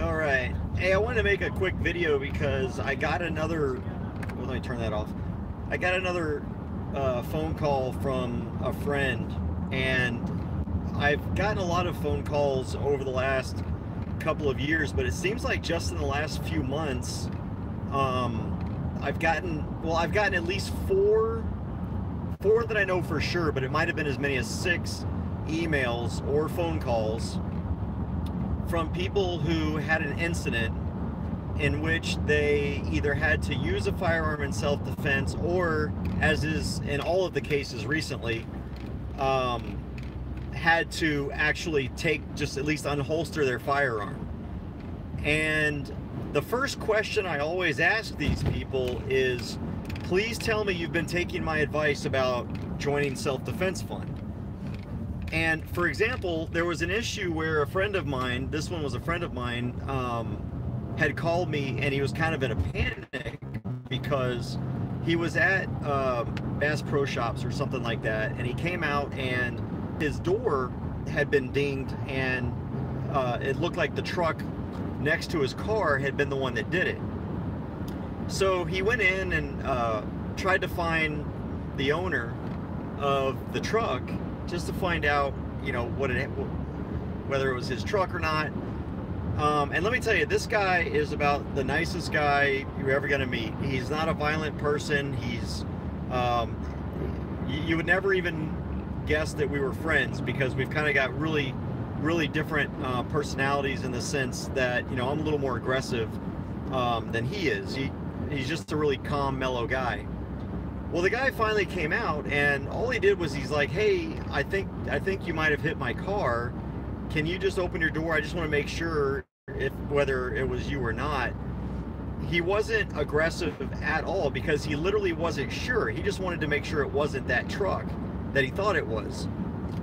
All right. Hey, I wanted to make a quick video because I got another. Well, let me turn that off. I got another phone call from a friend, and I've gotten a lot of phone calls over the last couple of years, but it seems like just in the last few months, I've gotten at least four that I know for sure, but it might have been as many as 6 emails or phone calls from people who had an incident in which they either had to use a firearm in self-defense or, as is in all of the cases recently, had to actually just at least unholster their firearm. And the first question I always ask these people is, please tell me you've been taking my advice about joining Self-Defense Fund. And for example, there was an issue where a friend of mine, this one was a friend of mine, had called me, and he was kind of in a panic because he was at Bass Pro Shops or something like that, and he came out and his door had been dinged, and it looked like the truck next to his car had been the one that did it. So he went in and tried to find the owner of the truck just to find out, you know, whether it was his truck or not. And let me tell you, this guy is about the nicest guy you're ever going to meet. He's not a violent person. He's, you would never even guess that we were friends, because we've kind of got really different personalities, in the sense that, you know, I'm a little more aggressive than he is. He's just a really calm, mellow guy. Well, the guy finally came out, and all he did was, he's like, hey, I think you might have hit my car. Can you just open your door? I just want to make sure whether it was you or not. He wasn't aggressive at all, because he literally wasn't sure. He just wanted to make sure it wasn't that truck that he thought it was.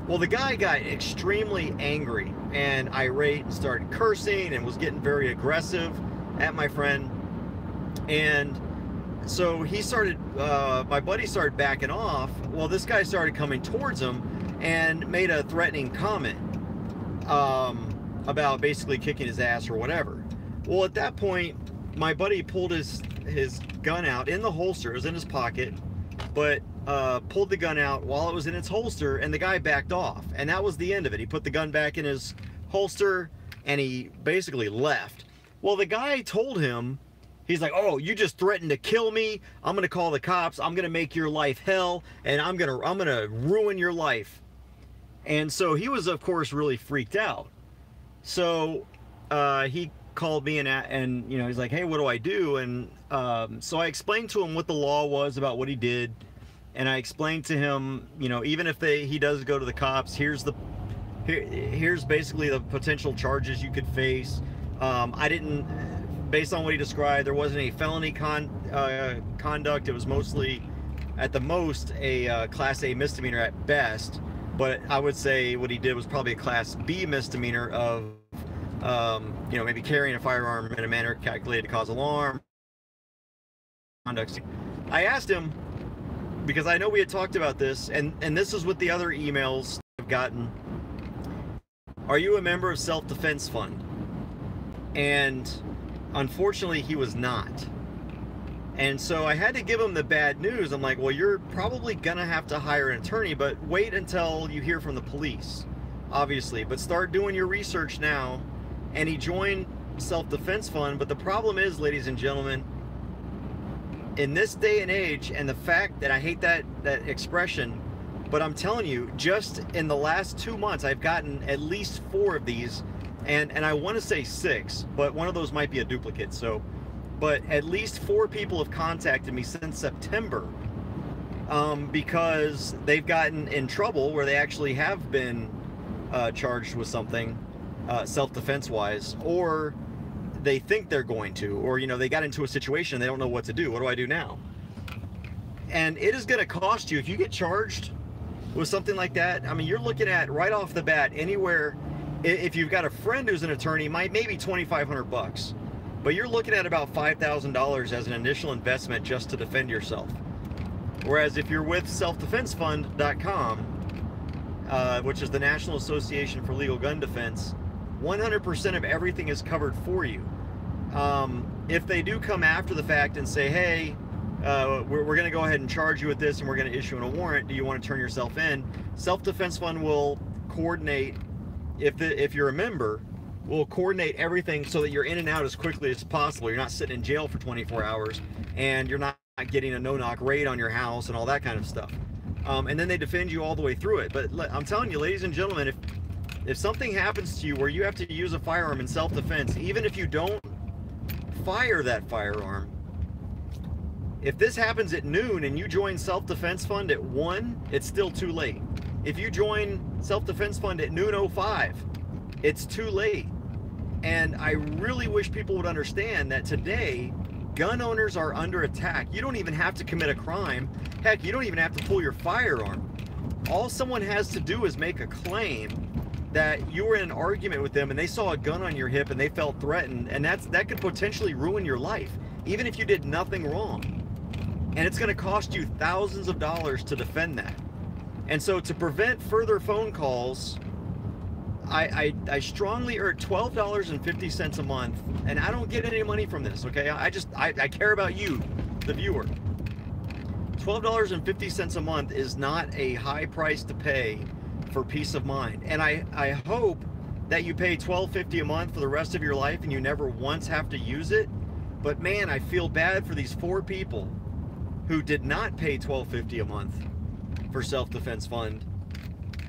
Well, the guy got extremely angry and irate and started cursing and was getting very aggressive at my friend. And so he started, my buddy started backing off. Well, this guy started coming towards him and made a threatening comment about basically kicking his ass or whatever. Well, at that point, my buddy pulled his gun out in the holster. It was in his pocket, but pulled the gun out while it was in its holster, and the guy backed off, and that was the end of it. He put the gun back in his holster and he basically left. Well, the guy told him, he's like, oh, you just threatened to kill me. I'm gonna call the cops. I'm gonna make your life hell, and I'm gonna ruin your life. And so he was, of course, really freaked out. So he called me and you know, he's like, hey, what do I do? And so I explained to him what the law was about what he did, and I explained to him, you know, even if he does go to the cops, here's basically the potential charges you could face. I didn't, based on what he described, there wasn't a felony conduct. It was mostly, at the most, a Class A misdemeanor at best. But I would say what he did was probably a Class B misdemeanor of, you know, maybe carrying a firearm in a manner calculated to cause alarm. I asked him, because I know we had talked about this, and this is what the other emails I've gotten. Are you a member of Self-Defense Fund? And unfortunately, he was not. And so I had to give him the bad news. I'm like, well, you're probably gonna have to hire an attorney, but wait until you hear from the police, obviously. But start doing your research now. And he joined Self-Defense Fund. But the problem is, ladies and gentlemen, in this day and age, and the fact that I hate that expression, but I'm telling you, just in the last 2 months, I've gotten at least 4 of these, and I want to say 6, but one of those might be a duplicate. So, but at least 4 people have contacted me since September, because they've gotten in trouble where they actually have been charged with something, self-defense wise, or they think they're going to, or, you know, they got into a situation and they don't know what to do. What do I do now? And it is going to cost you, if you get charged with something like that, I mean, you're looking at, right off the bat, anywhere, if you've got a friend who's an attorney, maybe $2,500, but you're looking at about $5,000 as an initial investment just to defend yourself. Whereas if you're with selfdefensefund.com, which is the National Association for Legal Gun Defense, 100% of everything is covered for you. If they do come after the fact and say, hey, we're going to go ahead and charge you with this and we're going to issue a warrant, do you want to turn yourself in? Self-Defense Fund will coordinate, if you're a member, will coordinate everything so that you're in and out as quickly as possible. You're not sitting in jail for 24 hours and you're not getting a no-knock raid on your house and all that kind of stuff. And then they defend you all the way through it. But I'm telling you, ladies and gentlemen, if something happens to you where you have to use a firearm in self-defense, even if you don't fire that firearm, if this happens at noon and you join Self-Defense Fund at 1, it's still too late. If you join Self-Defense Fund at noon 05, it's too late. And I really wish people would understand that today, gun owners are under attack. You don't even have to commit a crime. Heck, you don't even have to pull your firearm. All someone has to do is make a claim that you were in an argument with them and they saw a gun on your hip and they felt threatened, and that could potentially ruin your life, even if you did nothing wrong. And it's going to cost you thousands of dollars to defend that. And so to prevent further phone calls, I strongly urge $12.50 a month, and I don't get any money from this, okay? I care about you, the viewer. $12.50 a month is not a high price to pay for peace of mind. And I hope that you pay $12.50 a month for the rest of your life and you never once have to use it. But man, I feel bad for these 4 people who did not pay $12.50 a month for Self-Defense Fund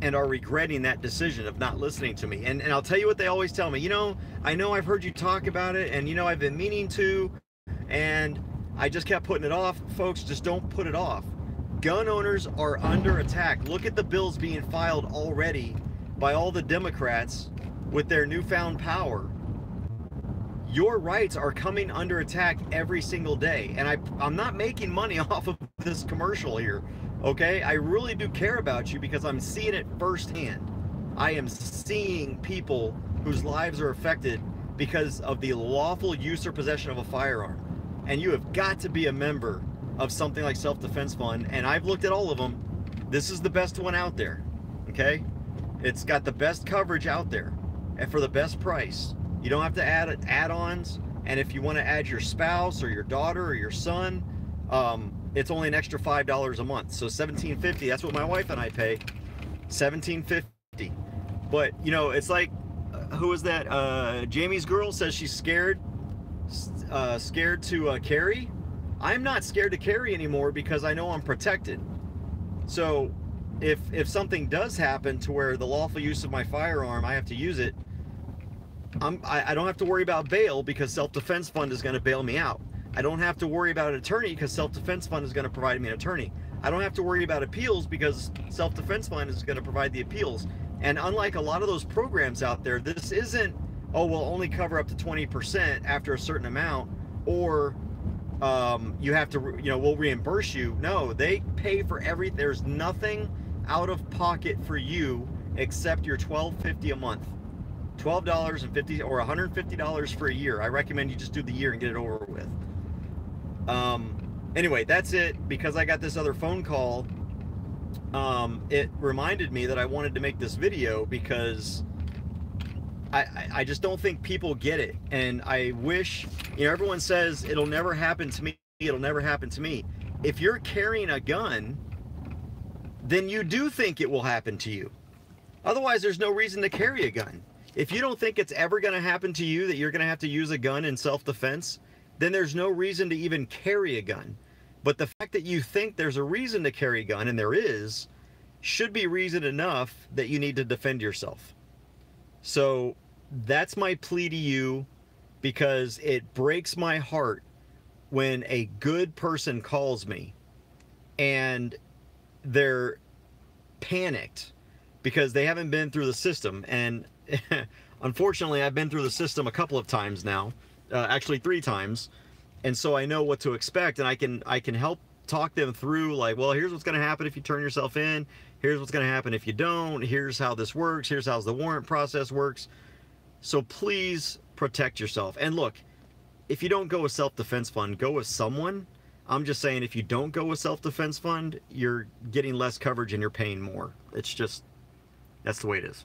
and are regretting that decision of not listening to me. And I'll tell you what they always tell me. You know, I know I've heard you talk about it, and you know I've been meaning to, and I just kept putting it off. Folks, just don't put it off. Gun owners are under attack. Look at the bills being filed already by all the Democrats with their newfound power. Your rights are coming under attack every single day. And I'm not making money off of this commercial here, okay? I really do care about you because I'm seeing it firsthand. I am seeing people whose lives are affected because of the lawful use or possession of a firearm. And you have got to be a member of something like Self-Defense Fund. And I've looked at all of them. This is the best one out there, okay? It's got the best coverage out there and for the best price. You don't have to add add-ons, and if you want to add your spouse or your daughter or your son, it's only an extra $5 a month. So $17.50, that's what my wife and I pay, $17.50. But, you know, it's like, who is that? Jamie's girl says she's scared to carry. I'm not scared to carry anymore because I know I'm protected. So if something does happen to where the lawful use of my firearm, I have to use it, I don't have to worry about bail because Self-Defense Fund is going to bail me out. I don't have to worry about an attorney because Self-Defense Fund is going to provide me an attorney. I don't have to worry about appeals because Self-Defense Fund is going to provide the appeals. And unlike a lot of those programs out there, this isn't, oh, we'll only cover up to 20% after a certain amount, or you have to, you know, we'll reimburse you. No, they pay for everything. There's nothing out of pocket for you except your $12.50 a month. $12.50 or $150 for a year. I recommend you just do the year and get it over with. Anyway, that's it. Because I got this other phone call, it reminded me that I wanted to make this video because I just don't think people get it. And I wish, you know, everyone says it'll never happen to me. It'll never happen to me. If you're carrying a gun, then you do think it will happen to you. Otherwise, there's no reason to carry a gun. If you don't think it's ever going to happen to you, that you're going to have to use a gun in self-defense, then there's no reason to even carry a gun. But the fact that you think there's a reason to carry a gun, and there is, should be reason enough that you need to defend yourself. So that's my plea to you, because it breaks my heart when a good person calls me and they're panicked because they haven't been through the system. And unfortunately, I've been through the system a couple of times now, actually 3 times, and so I know what to expect, and I can help talk them through, like, well, here's what's going to happen if you turn yourself in, here's what's going to happen if you don't, here's how this works, here's how the warrant process works. So please protect yourself. And look, if you don't go with Self-Defense Fund, go with someone. I'm just saying, if you don't go with Self-Defense Fund, you're getting less coverage and you're paying more. It's just, That's the way it is.